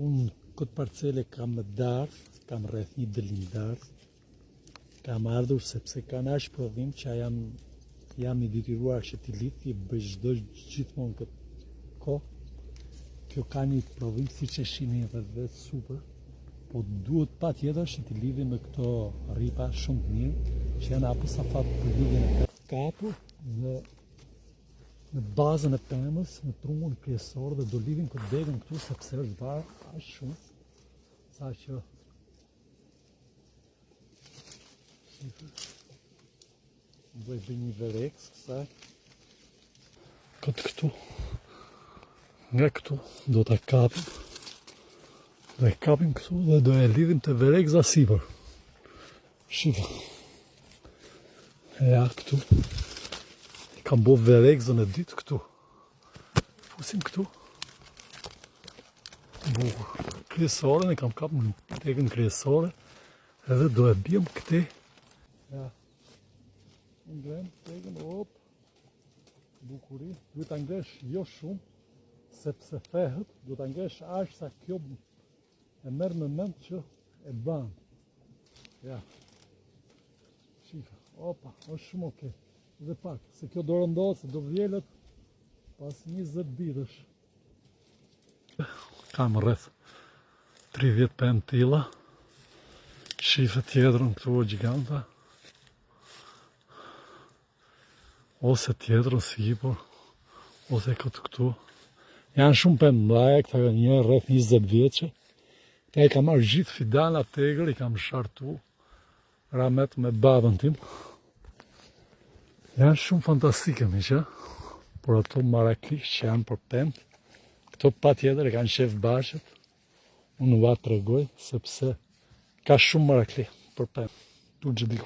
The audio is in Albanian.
Unë këtë parcele kam me dardh, kam rreth 1 delin dardh. Kam ardhur sepse kanë aq prodhim që jam i detyruar që t'i lidh, i bëj gjithmonë këtë kohë. Kjo ka një prodhim siç e shihni edhe vetë super, po duhet patjetër që t'i lidhim me këto rripa shumë të mirë, që janë apësafat për lidhjen e kapur në bazën e pemës, në trungun kryesor, dhe do lidhim këtë degën këtu sepse është varë aq shumë, sa që bëj një vereks kësaj. Këtë këtu, nga këtu do ta kapim, do e kapim këtu dhe do e lidhim të vereksa sipër. Shiko. Ja këtu. Kam bo vereksën e dytë këtu. Fusim këtu. Bukur. Kryesoren e kam kap në tegën kryesore, edhe do e bjem këti. Ja. Ngrem tegën, op. Bukuri. Duhet ta ngresh jo shumë, sepse thehet, duhet ta ngresh aq sa kjo e merr në mend që e ban. Ja. Shika. Opa, është shumë okej. Dhe pak, se kjo do rëndohet, se do vjellet pas 20 ditësh. Kam rreth 30 pemë tilla. Shife tjetrën këtu o gjiganta. Ose tjetrën sipër, ose këtë këtu. Janë shumë pemë mlaja, këta një rreth 20 vjeçe. Këta i kam marrë gjithë fidana tegër, i kam shartu ramet me babën tim. Janë shumë fantastike, miqë, por ato marakli që janë për pemë, këto pa tjetër e kanë shef bashkët, unë va të regoj, sepse ka shumë marakli për pemë, tu gjë diku.